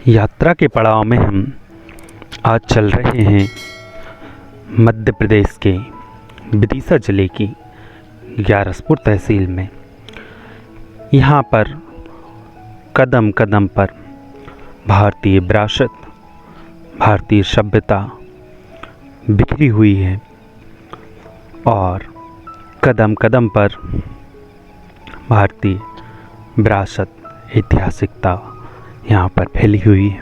यात्रा के पड़ाव में हम आज चल रहे हैं मध्य प्रदेश के विदिशा जिले की ग्यारसपुर तहसील में। यहाँ पर कदम कदम पर भारतीय विरासत, भारतीय सभ्यता बिखरी हुई है और कदम कदम पर भारतीय विरासत, ऐतिहासिकता यहाँ पर फैली हुई है।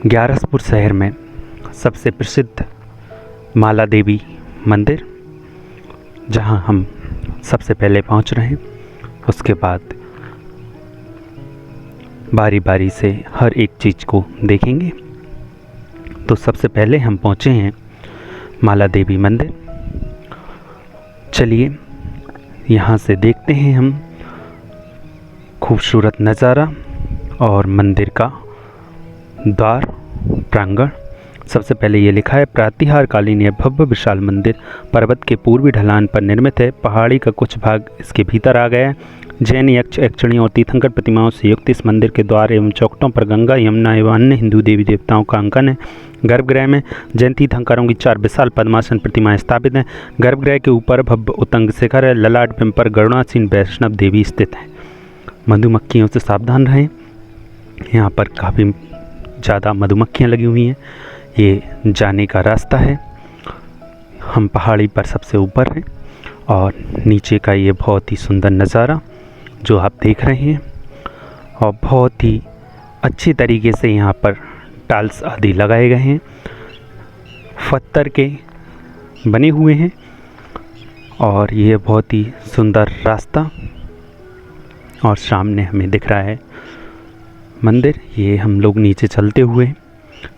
ग्यारसपुर शहर में सबसे प्रसिद्ध माला देवी मंदिर, जहाँ हम सबसे पहले पहुँच रहे हैं। उसके बाद बारी बारी से हर एक चीज़ को देखेंगे। तो सबसे पहले हम पहुँचे हैं माला देवी मंदिर। चलिए यहाँ से देखते हैं हम खूबसूरत नज़ारा और मंदिर का द्वार प्रांगण। सबसे पहले ये लिखा है, प्रातिहारकालीन यह भव्य विशाल मंदिर पर्वत के पूर्वी ढलान पर निर्मित है। पहाड़ी का कुछ भाग इसके भीतर आ गया है। जैन, यक्ष, यक्षिणियों और तीर्थंकर प्रतिमाओं से युक्त इस मंदिर के द्वार एवं चौखटों पर गंगा, यमुना एवं अन्य हिंदू देवी देवताओं का अंकन है। गर्भगृह में जैन तीर्थंकरों की 4 विशाल पद्मासन प्रतिमाएं स्थापित हैं। गर्भगृह के ऊपर भव्य उतंग शिखर है। ललाट बिंब पर गरुणासीन वैष्णव देवी स्थित है। मधुमक्खियों से सावधान रहें। यहाँ पर काफ़ी ज़्यादा मधुमक्खियाँ लगी हुई हैं। ये जाने का रास्ता है। हम पहाड़ी पर सबसे ऊपर हैं और नीचे का ये बहुत ही सुंदर नज़ारा जो आप देख रहे हैं, और बहुत ही अच्छी तरीके से यहाँ पर टाइल्स आदि लगाए गए हैं, पत्थर के बने हुए हैं। और ये बहुत ही सुंदर रास्ता, और सामने हमें दिख रहा है मंदिर। ये हम लोग नीचे चलते हुए,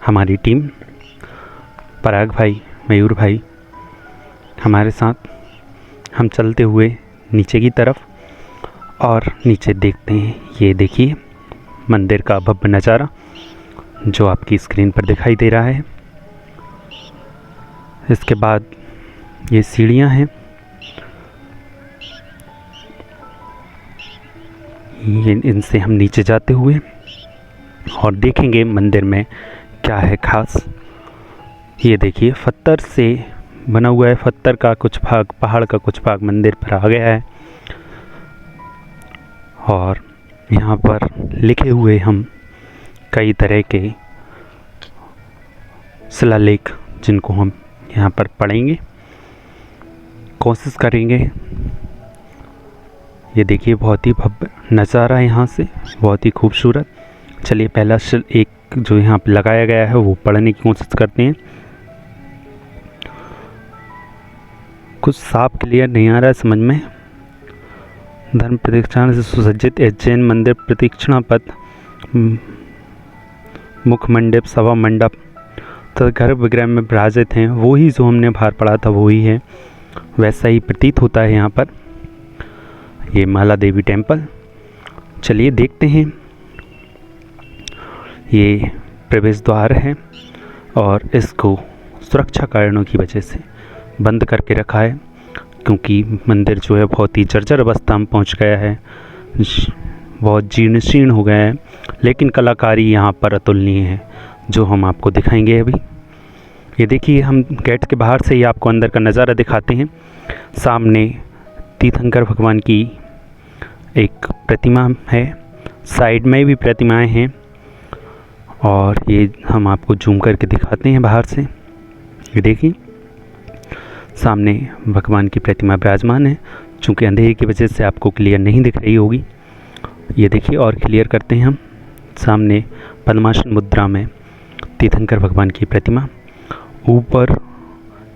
हमारी टीम पराग भाई, मयूर भाई हमारे साथ, हम चलते हुए नीचे की तरफ और नीचे देखते हैं। ये देखिए मंदिर का भव्य नज़ारा जो आपकी स्क्रीन पर दिखाई दे रहा है। इसके बाद ये सीढ़ियाँ हैं। ये इनसे हम नीचे जाते हुए और देखेंगे मंदिर में क्या है खास। ये देखिए पत्थर से बना हुआ है। पत्थर का कुछ भाग, पहाड़ का कुछ भाग मंदिर पर आ गया है। और यहाँ पर लिखे हुए हम कई तरह के शिलालेख, जिनको हम यहाँ पर पढ़ेंगे, कोशिश करेंगे। ये देखिए बहुत ही भव्य नज़ारा है यहाँ से, बहुत ही खूबसूरत। चलिए पहला एक जो यहाँ पे लगाया गया है वो पढ़ने की कोशिश करते हैं। कुछ साफ क्लियर नहीं आ रहा है समझ में। धर्म प्रतिष्ठान से सुसज्जित जैन मंदिर, प्रतीक्षणा पथ, मुख मंडप, सभा मंडप तथा गर्भगृह में विराजित हैं। वो ही जो हमने बाहर पढ़ा था वो ही है, वैसा ही प्रतीत होता है यहाँ पर। ये माला देवी टेम्पल। चलिए देखते हैं। ये प्रवेश द्वार है और इसको सुरक्षा कारणों की वजह से बंद करके रखा है, क्योंकि मंदिर जो है बहुत ही जर्जर अवस्था में पहुंच गया है, बहुत जीर्ण शीर्ण हो गया है। लेकिन कलाकारी यहाँ पर अतुलनीय है, जो हम आपको दिखाएंगे अभी। ये देखिए, हम गेट के बाहर से ही आपको अंदर का नज़ारा दिखाते हैं। सामने तीर्थंकर भगवान की एक प्रतिमा है, साइड में भी प्रतिमाएं हैं, और ये हम आपको जूम करके दिखाते हैं बाहर से। ये देखिए सामने भगवान की प्रतिमा विराजमान है। चूँकि अंधेरे की वजह से आपको क्लियर नहीं दिख रही होगी। ये देखिए और क्लियर करते हैं हम। सामने पद्मासन मुद्रा में तीर्थंकर भगवान की प्रतिमा। ऊपर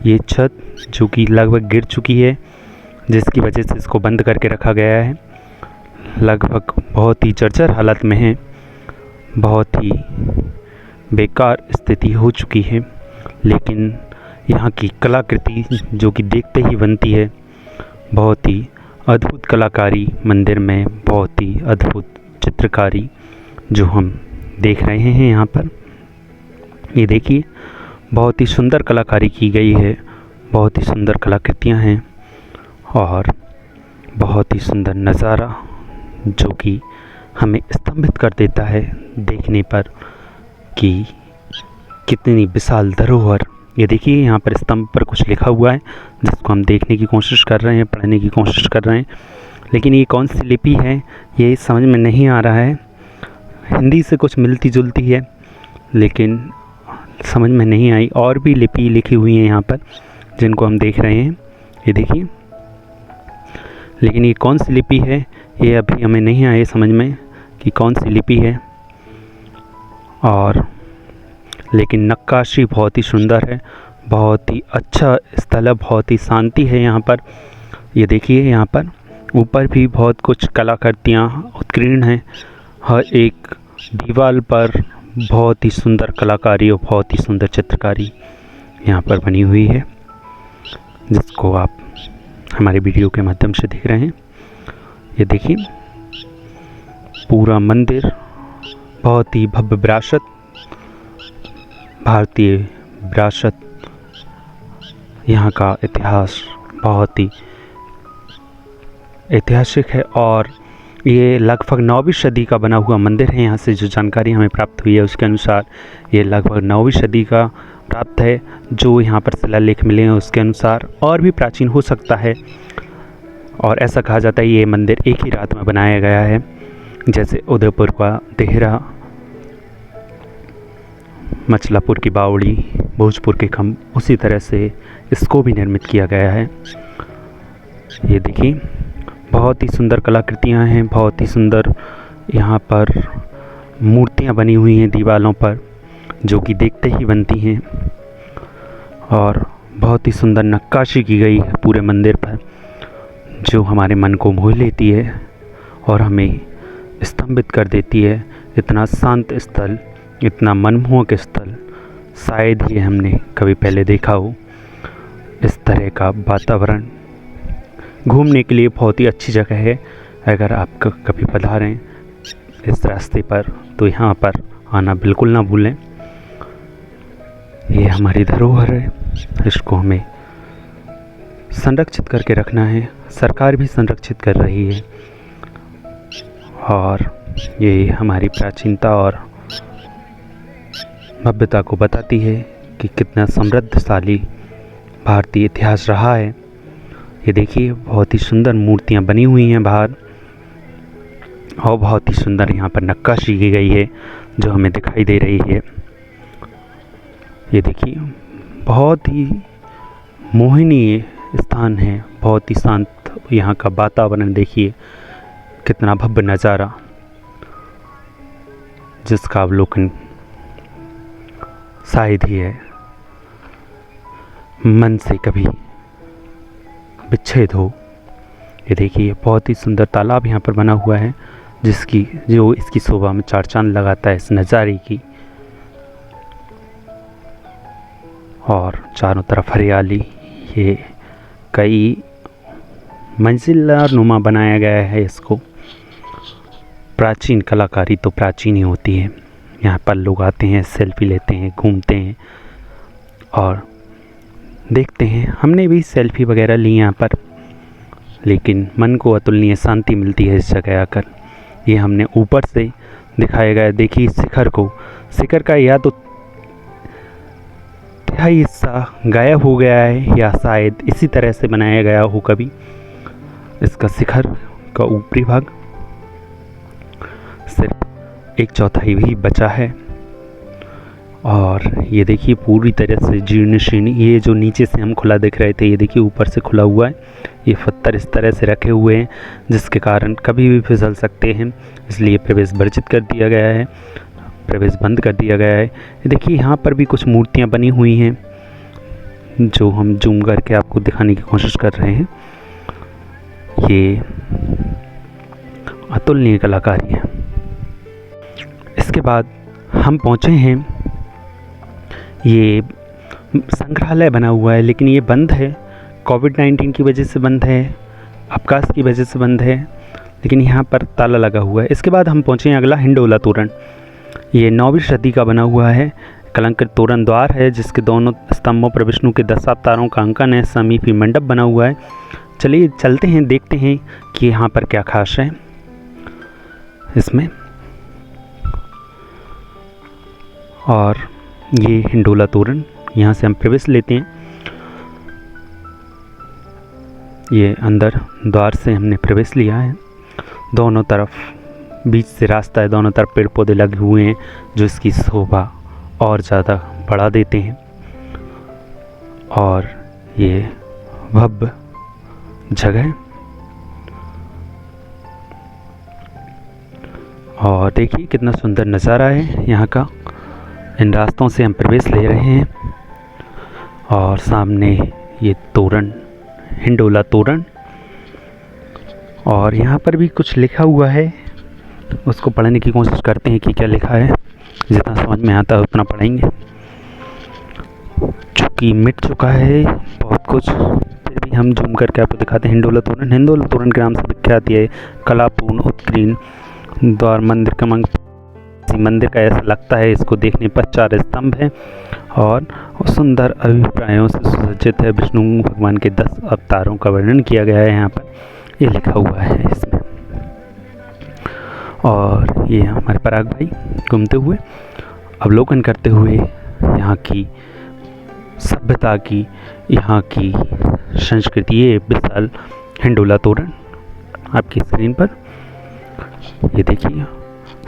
ये छत जो कि लगभग गिर चुकी है, जिसकी वजह से इसको बंद करके रखा गया है। लगभग बहुत ही जर्जर हालत में है, बहुत ही बेकार स्थिति हो चुकी है। लेकिन यहाँ की कलाकृति जो कि देखते ही बनती है, बहुत ही अद्भुत कलाकारी मंदिर में, बहुत ही अद्भुत चित्रकारी जो हम देख रहे हैं यहाँ पर। ये देखिए बहुत ही सुंदर कलाकारी की गई है, बहुत ही सुंदर कलाकृतियाँ हैं और बहुत ही सुंदर नज़ारा जो कि हमें स्तंभित कर देता है देखने पर कि कितनी विशाल धरोहर। ये देखिए यहाँ पर स्तंभ पर कुछ लिखा हुआ है जिसको हम देखने की कोशिश कर रहे हैं, पढ़ने की कोशिश कर रहे हैं, लेकिन ये कौन सी लिपि है ये समझ में नहीं आ रहा है। हिंदी से कुछ मिलती जुलती है लेकिन समझ में नहीं आई। और भी लिपि लिखी हुई है यहाँ पर जिनको हम देख रहे हैं, ये देखिए, लेकिन ये कौन सी लिपि है ये अभी हमें नहीं आए समझ में कि कौन सी लिपि है। और लेकिन नक्काशी बहुत ही सुंदर है, बहुत ही अच्छा स्थल है, बहुत ही शांति है यहाँ पर। ये देखिए यहाँ पर ऊपर भी बहुत कुछ कलाकृतियाँ उत्कीर्ण हैं। हर एक दीवार पर बहुत ही सुंदर कलाकारी और बहुत ही सुंदर चित्रकारी यहाँ पर बनी हुई है, जिसको आप हमारे वीडियो के माध्यम से देख रहे हैं। ये देखिए पूरा मंदिर बहुत ही भव्य विरासत, भारतीय विरासत, यहाँ का इतिहास बहुत ही ऐतिहासिक है। और ये लगभग 9वीं सदी का बना हुआ मंदिर है। यहाँ से जो जानकारी हमें प्राप्त हुई है उसके अनुसार ये लगभग 9वीं सदी का प्राप्त है। जो यहाँ पर शिलालेख मिले हैं उसके अनुसार और भी प्राचीन हो सकता है। और ऐसा कहा जाता है ये मंदिर एक ही रात में बनाया गया है, जैसे उदयपुर का देहरा, मचलापुर की बावड़ी, भोजपुर के खम्भ, उसी तरह से इसको भी निर्मित किया गया है। ये देखिए बहुत ही सुंदर कलाकृतियाँ हैं, बहुत ही सुंदर यहाँ पर मूर्तियाँ बनी हुई हैं दीवारों पर जो कि देखते ही बनती हैं। और बहुत ही सुंदर नक्काशी की गई है पूरे मंदिर पर जो हमारे मन को मोह लेती है और हमें स्तंभित कर देती है। इतना शांत स्थल, इतना मनमोहक स्थल शायद ही हमने कभी पहले देखा हो। इस तरह का वातावरण घूमने के लिए बहुत ही अच्छी जगह है। अगर आप कभी पधारें इस रास्ते पर तो यहाँ पर आना बिल्कुल ना भूलें। ये हमारी धरोहर है, इसको हमें संरक्षित करके रखना है। सरकार भी संरक्षित कर रही है और ये हमारी प्राचीनता और भव्यता को बताती है कि कितना समृद्धशाली भारतीय इतिहास रहा है। ये देखिए बहुत ही सुंदर मूर्तियाँ बनी हुई हैं बाहर और बहुत ही सुंदर यहाँ पर नक्काशी की गई है जो हमें दिखाई दे रही है। ये देखिए बहुत ही मोहनीय स्थान है, बहुत ही शांत यहाँ का वातावरण। देखिए कितना भव्य नज़ारा जिसका अवलोकन शायद ही है मन से कभी विच्छेद हो। ये देखिए बहुत ही सुंदर तालाब यहाँ पर बना हुआ है जो इसकी शोभा में चार चांद लगाता है इस नज़ारे की। और चारों तरफ हरियाली, ये कई मंजिला नुमा बनाया गया है इसको। प्राचीन कलाकारी तो प्राचीन ही होती है। यहाँ पर लोग आते हैं, सेल्फी लेते हैं, घूमते हैं और देखते हैं। हमने भी सेल्फी वगैरह ली यहाँ पर, लेकिन मन को अतुलनीय शांति मिलती है इस जगह आकर। ये हमने ऊपर से दिखाया गया। देखिए शिखर को, शिखर का या तो तिहाई हिस्सा गायब हो गया है या शायद इसी तरह से बनाया गया हो कभी। इसका शिखर का ऊपरी भाग सिर्फ 1/4 ही बचा है। और ये देखिए पूरी तरह से जीर्ण शीर्ण। ये जो नीचे से हम खुला देख रहे थे, ये देखिए ऊपर से खुला हुआ है। ये पत्थर इस तरह से रखे हुए हैं जिसके कारण कभी भी फिसल सकते हैं, इसलिए प्रवेश वर्जित कर दिया गया है, प्रवेश बंद कर दिया गया है। देखिए यहाँ पर भी कुछ मूर्तियाँ बनी हुई हैं जो हम जूम करके आपको दिखाने की कोशिश कर रहे हैं। ये अतुलनीय कलाकारी है। इसके बाद हम पहुँचे हैं, ये संग्रहालय बना हुआ है लेकिन ये बंद है। कोविड-19 की वजह से बंद है, अवकाश की वजह से बंद है, लेकिन यहाँ पर ताला लगा हुआ है। इसके बाद हम पहुँचे हैं अगला हिंडोला तोरण। ये 9वीं सदी का बना हुआ है। कलंकित तोरण द्वार है जिसके दोनों स्तंभों पर विष्णु के 10 अवतारों का अंकन है। समीपी मंडप बना हुआ है। चलिए चलते हैं, देखते हैं कि यहाँ पर क्या खास है। इसमें। और ये हिंडोला तोरण, यहाँ से हम प्रवेश लेते हैं। ये अंदर द्वार से हमने प्रवेश लिया है। दोनों तरफ बीच से रास्ता है, दोनों तरफ पेड़ पौधे लगे हुए हैं जो इसकी शोभा और ज़्यादा बढ़ा देते हैं। और ये भव्य जगह, और देखिए कितना सुंदर नज़ारा है यहाँ का। इन रास्तों से हम प्रवेश ले रहे हैं और सामने ये तोरण, हिंडोला तोरण, और यहाँ पर भी कुछ लिखा हुआ है, उसको पढ़ने की कोशिश करते हैं कि क्या लिखा है। जितना समझ में आता है उतना पढ़ेंगे, चूँकि मिट चुका है बहुत कुछ, फिर भी हम जूम करके आपको दिखाते हैं। हिंडोला तोरण, हिंडोला तोरण के नाम से विख्यात ये कलापूर्ण उत्कीर्ण द्वार मंदिर का मंदिर का ऐसा लगता है। इसको देखने पर 4 स्तंभ हैं और सुंदर अभिप्रायों से सुसज्जित है। विष्णु भगवान के 10 अवतारों का वर्णन किया गया है, यहाँ पर ये लिखा हुआ है इसमें। और ये हमारे पराग भाई घूमते हुए अवलोकन करते हुए यहाँ की सभ्यता की, यहाँ की संस्कृति। ये विशाल हिंडोला तोरण आपकी स्क्रीन पर ये देखिए,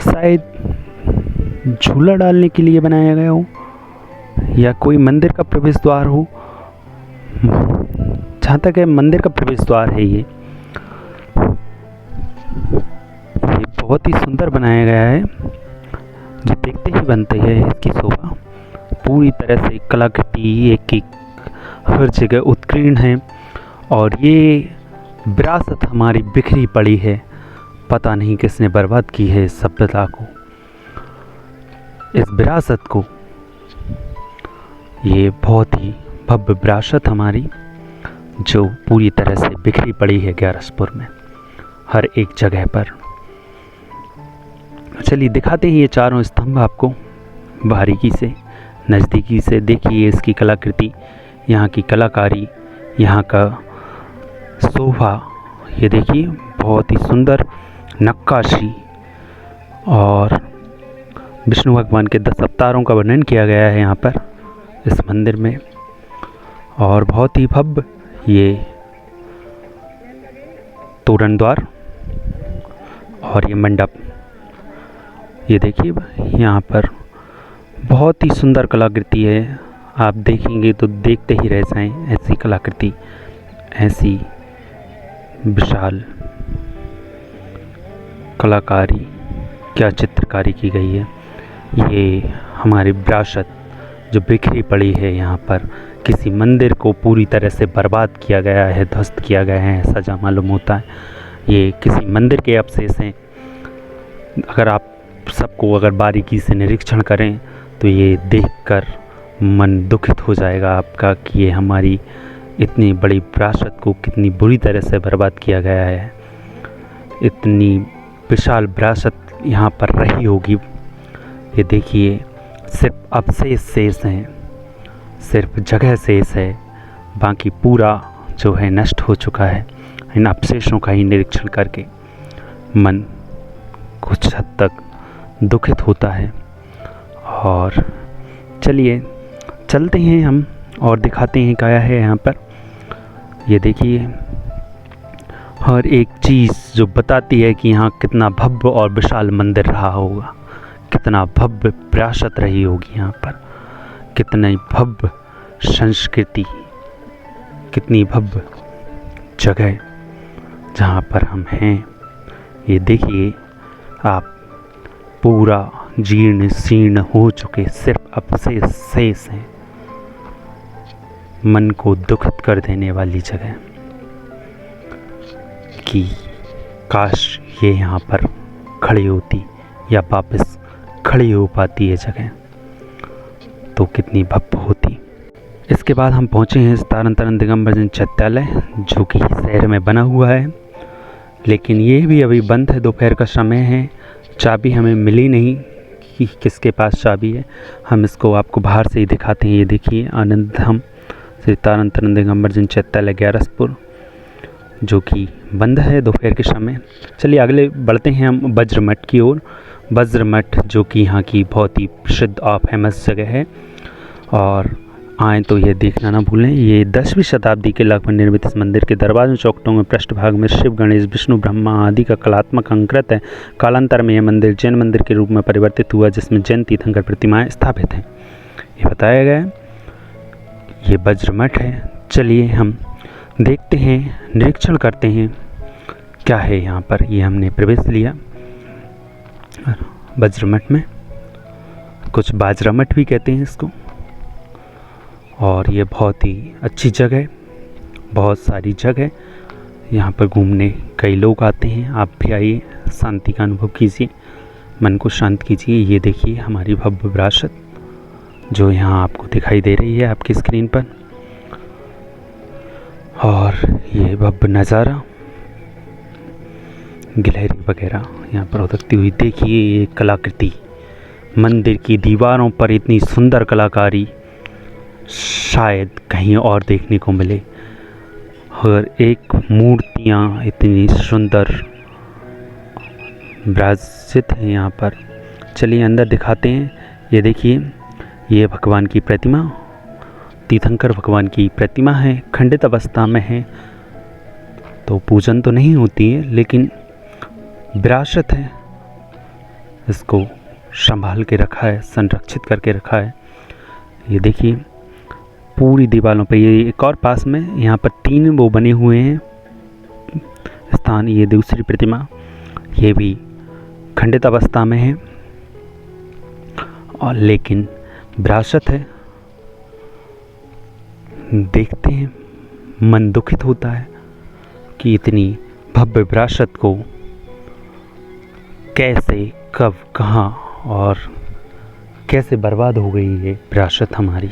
शायद झूला डालने के लिए बनाया गया हो या कोई मंदिर का प्रवेश द्वार हो। जहाँ तक है मंदिर का प्रवेश द्वार है ये बहुत ही सुंदर बनाया गया है, जो देखते ही बनते है इसकी शोभा। पूरी तरह से कलाकृति एक हर जगह उत्कीर्ण है और ये विरासत हमारी बिखरी पड़ी है। पता नहीं किसने बर्बाद की है इस सभ्यता को, इस विरासत को। ये बहुत ही भव्य विरासत हमारी जो पूरी तरह से बिखरी पड़ी है ग्यारसपुर में हर एक जगह पर। चलिए दिखाते हैं ये चारों स्तंभ आपको बारीकी से, नज़दीकी से। देखिए इसकी कलाकृति, यहाँ की कलाकारी, यहाँ का शोभा। ये देखिए बहुत ही सुंदर नक्काशी, और विष्णु भगवान के 10 अवतारों का वर्णन किया गया है यहाँ पर इस मंदिर में। और बहुत ही भव्य ये तोरण द्वार और ये मंडप। ये देखिए यहाँ पर बहुत ही सुंदर कलाकृति है। आप देखेंगे तो देखते ही रह जाएं, ऐसी कलाकृति, ऐसी विशाल कलाकारी, क्या चित्रकारी की गई है। ये हमारी विरासत जो बिखरी पड़ी है, यहाँ पर किसी मंदिर को पूरी तरह से बर्बाद किया गया है, ध्वस्त किया गया है, ऐसा जहाँ मालूम होता है। ये किसी मंदिर के अवशेष हैं। अगर आप सबको अगर बारीकी से निरीक्षण करें तो ये देखकर मन दुखित हो जाएगा आपका कि ये हमारी इतनी बड़ी विरासत को कितनी बुरी तरह से बर्बाद किया गया है। इतनी विशाल विरासत यहाँ पर रही होगी। ये देखिए सिर्फ अवशेष शेष हैं, सिर्फ जगह शेष है, बाकी पूरा जो है नष्ट हो चुका है। इन अवशेषों का ही निरीक्षण करके मन कुछ हद तक दुखित होता है। और चलिए चलते हैं हम और दिखाते हैं क्या है यहाँ पर। ये देखिए हर एक चीज़ जो बताती है कि यहाँ कितना भव्य और विशाल मंदिर रहा होगा, कितना भव्य विरासत रही होगी यहाँ पर, कितनी भव्य संस्कृति, कितनी भव्य जगह जहाँ पर हम हैं। ये देखिए आप, पूरा जीर्ण शीर्ण हो चुके सिर्फ अवशेष शेष हैं। मन को दुखित कर देने वाली जगह कि काश ये यहाँ पर खड़ी होती या वापस खड़ी हो पाती है जगह, तो कितनी भव्य होती। इसके बाद हम पहुँचे हैं तारण तारण दिगंबर जैन चैत्यालय, जो कि शहर में बना हुआ है, लेकिन ये भी अभी बंद है। दोपहर का समय है, चाबी हमें मिली नहीं कि किसके पास चाबी है। हम इसको आपको बाहर से ही दिखाते हैं। ये देखिए आनंद धाम श्री तारण तारण दिगंबर जैन चैत्यालय ग्यारसपुर, जो कि बंद है दोपहर के समय। चलिए अगले बढ़ते हैं हम वज्र मठ की ओर। वज्र मठ जो कि यहाँ की बहुत ही प्रसिद्ध और फेमस जगह है, और आएँ तो ये देखना ना भूलें। ये 10वीं शताब्दी के लगभग निर्मित इस मंदिर के दरवाज़ों चौखटों में पृष्ठभाग में शिव, गणेश, विष्णु, ब्रह्मा आदि का कलात्मक अंकृत है। कालांतर में यह मंदिर जैन मंदिर के रूप में परिवर्तित हुआ, जिसमें जैन तीर्थंकर प्रतिमाएं स्थापित हैं। ये बताया गया है। ये वज्र मठ है। चलिए हम देखते हैं, निरीक्षण करते हैं क्या है यहाँ पर। ये हमने प्रवेश लिया वज्र मठ में, कुछ बाजरा मठ भी कहते हैं इसको। और ये बहुत ही अच्छी जगह, बहुत सारी जगह यहाँ पर घूमने कई लोग आते हैं। आप भी आइए, शांति का अनुभव कीजिए, मन को शांत कीजिए। ये देखिए हमारी भव्य विरासत जो यहाँ आपको दिखाई दे रही है आपकी स्क्रीन पर, और ये भव्य नज़ारा, गिलहरी वगैरह यहाँ पर उतरती हुई। देखिए ये कलाकृति, मंदिर की दीवारों पर इतनी सुंदर कलाकारी शायद कहीं और देखने को मिले। और एक मूर्तियाँ इतनी सुंदर विराजित हैं यहाँ पर। चलिए अंदर दिखाते हैं। ये देखिए, ये भगवान की प्रतिमा, तीर्थंकर भगवान की प्रतिमा है, खंडित अवस्था में है, तो पूजन तो नहीं होती है लेकिन विरासत है, इसको संभाल के रखा है, संरक्षित करके रखा है। ये देखिए पूरी दीवारों पे। ये एक और पास में यहाँ पर 3 वो बने हुए हैं स्थान। ये दूसरी प्रतिमा, ये भी खंडित अवस्था में है और लेकिन विरासत है। देखते हैं, मन दुखित होता है कि इतनी भव्य विरासत को कैसे, कब, कहाँ और कैसे बर्बाद हो गई ये विरासत हमारी।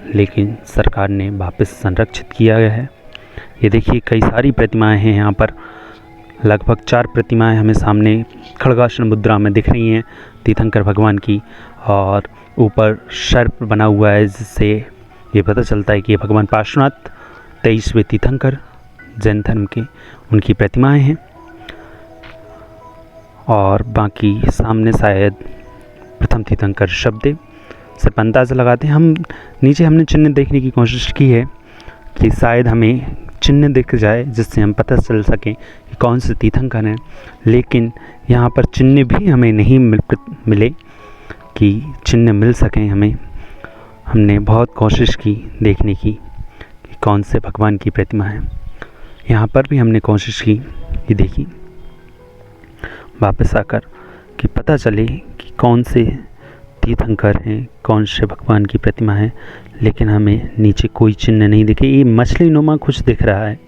लेकिन सरकार ने वापस संरक्षित किया गया है। ये देखिए कई सारी प्रतिमाएं हैं यहाँ पर, लगभग 4 प्रतिमाएं हमें सामने खड़गासन मुद्रा में दिख रही हैं तीर्थंकर भगवान की, और ऊपर सर्प बना हुआ है, जिससे ये पता चलता है कि ये भगवान पार्श्वनाथ 23वें तीर्थंकर जैन धर्म के, उनकी प्रतिमाएं हैं। और बाकी सामने शायद प्रथम तीर्थंकर ऋषभदेव, सिर्फ अंदाज़ा लगाते हैं हम। नीचे हमने चिन्ह देखने की कोशिश की है कि शायद हमें चिन्ह दिख जाए जिससे हम पता चल सकें कि कौन से तीर्थंकर हैं, लेकिन यहाँ पर चिन्ह भी हमें नहीं मिले कि चिन्ह मिल सकें हमें। हमने बहुत कोशिश की देखने की कि कौन से भगवान की प्रतिमा है। यहाँ पर भी हमने कोशिश की कि देखी वापस आकर कि पता चले कि कौन से तीर्थंकर हैं, कौन से भगवान की प्रतिमा है, लेकिन हमें नीचे कोई चिन्ह नहीं दिखे। ये मछली नुमा कुछ दिख रहा है,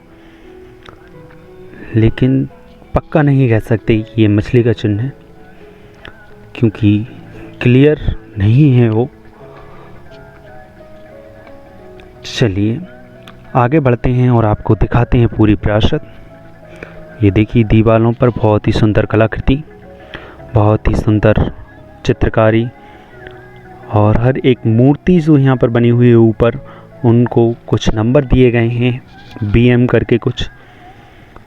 लेकिन पक्का नहीं कह सकते कि ये मछली का चिन्ह है, क्योंकि क्लियर नहीं है वो। चलिए आगे बढ़ते हैं और आपको दिखाते हैं पूरी विरासत। ये देखिए दीवारों पर बहुत ही सुंदर कलाकृति, बहुत ही सुंदर चित्रकारी, और हर एक मूर्ति जो यहाँ पर बनी हुई है ऊपर, उनको कुछ नंबर दिए गए हैं, BM करके कुछ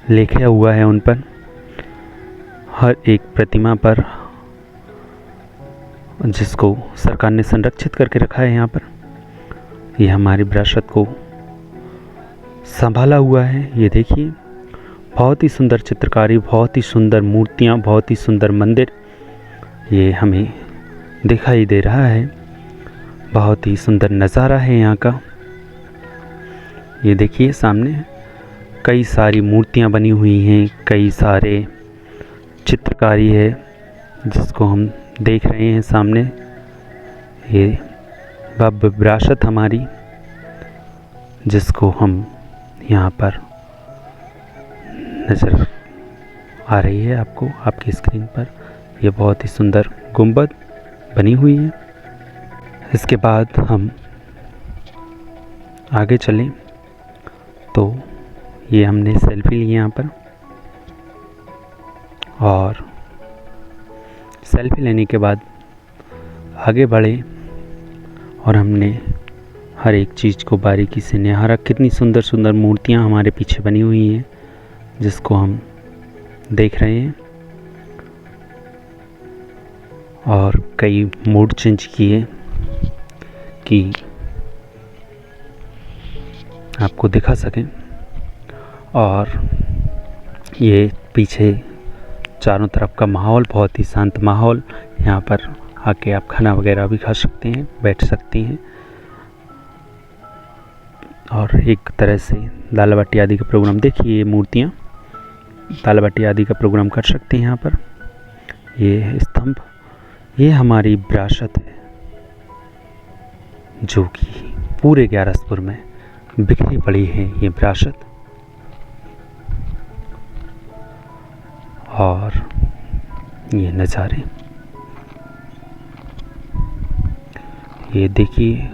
लिखा हुआ है उन पर, हर एक प्रतिमा पर, जिसको सरकार ने संरक्षित करके रखा है यहाँ पर। ये हमारी विरासत को संभाला हुआ है। ये देखिए बहुत ही सुंदर चित्रकारी, बहुत ही सुंदर मूर्तियाँ, बहुत ही सुंदर मंदिर ये हमें दिखाई दे रहा है। बहुत ही सुंदर नज़ारा है यहाँ का। ये देखिए सामने कई सारी मूर्तियाँ बनी हुई हैं, कई सारे चित्रकारी है जिसको हम देख रहे हैं सामने। ये भव्य विरासत हमारी, जिसको हम यहाँ पर नज़र आ रही है आपको आपकी स्क्रीन पर। ये बहुत ही सुंदर गुंबद बनी हुई है। इसके बाद हम आगे चलें तो ये हमने सेल्फी ली यहाँ पर, और सेल्फी लेने के बाद आगे बढ़े और हमने हर एक चीज़ को बारीकी से निहारा। कितनी सुंदर सुंदर मूर्तियाँ हमारे पीछे बनी हुई हैं जिसको हम देख रहे हैं, और कई मूड चेंज किए कि आपको दिखा सकें। और ये पीछे चारों तरफ का माहौल बहुत ही शांत माहौल। यहाँ पर आके आप खाना वगैरह भी खा सकते हैं, बैठ सकती हैं, और एक तरह से दाल बाटी आदि का प्रोग्राम। देखिए ये मूर्तियाँ दाल बाटी आदि का प्रोग्राम कर सकते हैं यहाँ पर। ये स्तंभ, ये हमारी विरासत है जो कि पूरे ग्यारसपुर में बिखरी पड़ी है ये विरासत। और ये नज़ारे, ये देखिए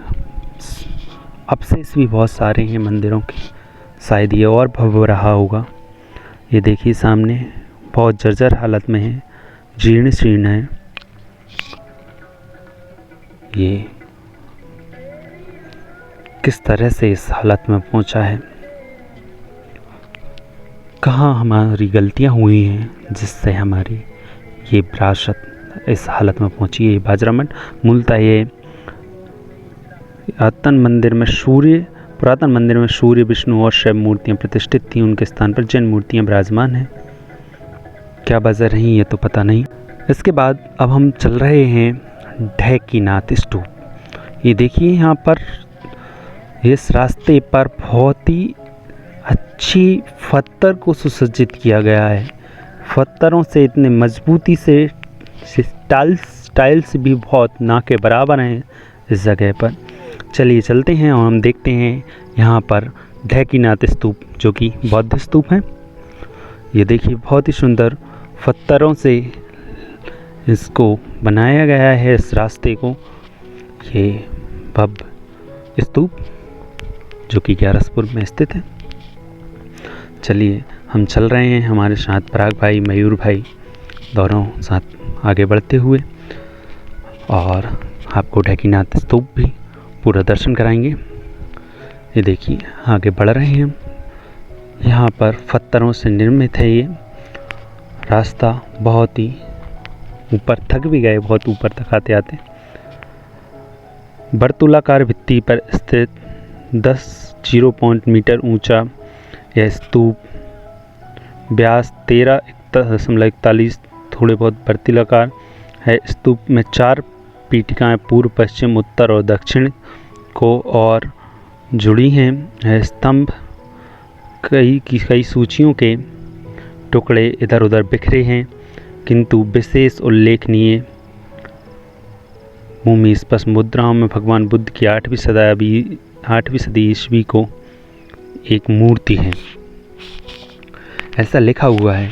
अवशेष भी बहुत सारे हैं मंदिरों के, शायद ये और भव्य रहा होगा। ये देखिए सामने बहुत जर्जर हालत में है, जीर्ण शीर्ण है। ये किस तरह से इस हालत में पहुंचा है, कहाँ हमारी गलतियां हुई हैं जिससे हमारी ये विरासत इस हालत में पहुंची है। बाजरा मठ मूलतः ये पुरातन मंदिर में सूर्य, विष्णु और शिव मूर्तियां प्रतिष्ठित थीं। उनके स्थान पर जैन मूर्तियां विराजमान हैं। क्या वजह रही ये तो पता नहीं। इसके बाद अब हम चल रहे हैं ढेकीनाथ स्तूप। ये देखिए यहाँ पर इस रास्ते पर बहुत ही अच्छी पत्थर को सुसज्जित किया गया है। पत्थरों से इतने मजबूती से टाइल्स भी बहुत ना के बराबर हैं इस जगह पर। चलिए चलते हैं और हम देखते हैं यहाँ पर ढेकीनाथ स्तूप, जो कि बौद्ध स्तूप है। ये देखिए बहुत ही सुंदर पत्थरों से इसको बनाया गया है, इस रास्ते को। ये भव्य स्तूप जो कि ग्यारसपुर में स्थित है। चलिए हम चल रहे हैं हमारे साथ पराग भाई, मयूर भाई, दोनों साथ आगे बढ़ते हुए, और आपको ढेकीनाथ स्तूप भी पूरा दर्शन कराएंगे। ये देखिए आगे बढ़ रहे हैं हम। यहाँ पर पत्थरों से निर्मित है ये रास्ता। बहुत ही ऊपर, थक भी गए बहुत ऊपर तक आते आते। वर्तुलाकार भित्ति पर स्थित 10 मीटर ऊंचा यह स्तूप, व्यास 13.41, थोड़े बहुत वर्तुलाकार है। स्तूप में 4 पीठिकाएँ पूर्व, पश्चिम, उत्तर और दक्षिण को और जुड़ी हैं। स्तंभ कई सूचियों के टुकड़े इधर उधर बिखरे हैं, किंतु विशेष उल्लेखनीय भूमि स्पष्ट मुद्राओं में भगवान बुद्ध की 8वीं सदी ईस्वी को एक मूर्ति है, ऐसा लिखा हुआ है।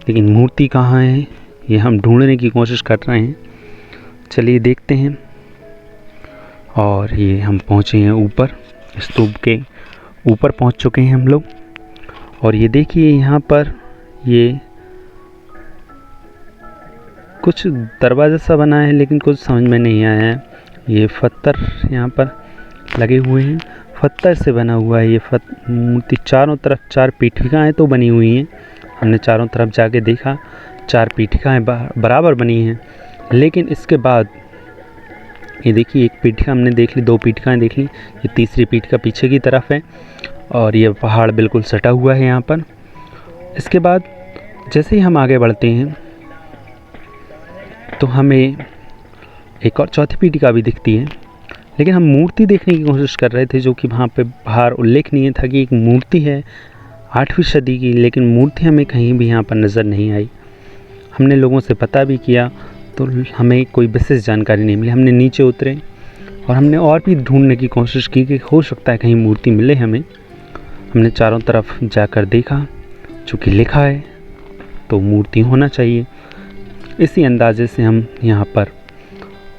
लेकिन मूर्ति कहाँ है ये हम ढूंढने की कोशिश कर रहे हैं। चलिए देखते हैं। और ये हम पहुँचे हैं ऊपर, स्तूप के ऊपर पहुँच चुके हैं हम लोग। और ये देखिए यहाँ पर ये कुछ दरवाज़ा सा बना है, लेकिन कुछ समझ में नहीं आया है। ये पत्थर यहाँ पर लगे हुए हैं, पत्थर से बना हुआ है ये मूर्ति। चारों तरफ 4 पीठिकाएँ तो बनी हुई हैं। हमने चारों तरफ जाके देखा, 4 पीठिकाएँ बराबर बनी हैं। लेकिन इसके बाद ये देखिए एक पीठिका हमने देख ली, 2 पीठिकाएँ देख ली, ये तीसरी पीठिका पीछे की तरफ है। और ये पहाड़ बिल्कुल सटा हुआ है यहाँ पर। इसके बाद जैसे ही हम आगे बढ़ते हैं तो हमें एक और चौथी पीठिका भी दिखती है। लेकिन हम मूर्ति देखने की कोशिश कर रहे थे, जो कि वहाँ पे बाहर उल्लेखनीय था कि एक मूर्ति है 8वीं सदी की, लेकिन मूर्ति हमें कहीं भी यहाँ पर नज़र नहीं आई। हमने लोगों से पता भी किया तो हमें कोई विशेष जानकारी नहीं मिली। हमने नीचे उतरे और हमने और भी ढूंढने की कोशिश की कि हो सकता है कहीं मूर्ति मिले हमें। हमने चारों तरफ जाकर देखा, चूँकि लिखा है तो मूर्ति होना चाहिए, इसी अंदाजे से हम यहाँ पर।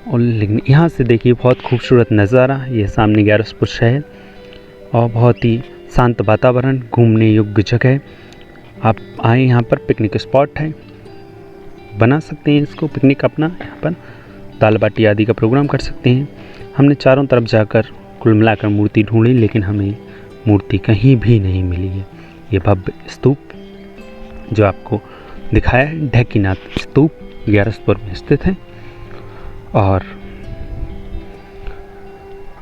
और लेकिन यहाँ से देखिए बहुत खूबसूरत नज़ारा, ये सामने ग्यारसपुर शहर और बहुत ही शांत वातावरण, घूमने योग्य जगह। आप आए, यहाँ पर पिकनिक स्पॉट है, बना सकते हैं इसको पिकनिक अपना। यहाँ पर दाल बाटी आदि का प्रोग्राम कर सकते हैं। हमने चारों तरफ जाकर कुल मिलाकर मूर्ति ढूंढी, लेकिन हमें मूर्ति कहीं भी नहीं मिली है। ये भव्य स्तूप जो आपको दिखाया है, ढेकीनाथ स्तूप ग्यारसपुर में स्थित है। और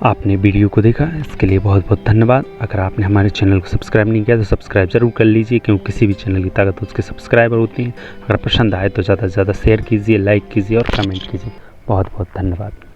आपने वीडियो को देखा, इसके लिए बहुत बहुत धन्यवाद। अगर आपने हमारे चैनल को सब्सक्राइब नहीं किया तो सब्सक्राइब ज़रूर कर लीजिए, क्योंकि किसी भी चैनल की ताकत उसके सब्सक्राइबर होती हैं। अगर पसंद आए तो ज़्यादा से ज़्यादा शेयर कीजिए, लाइक कीजिए और कमेंट कीजिए। बहुत बहुत धन्यवाद।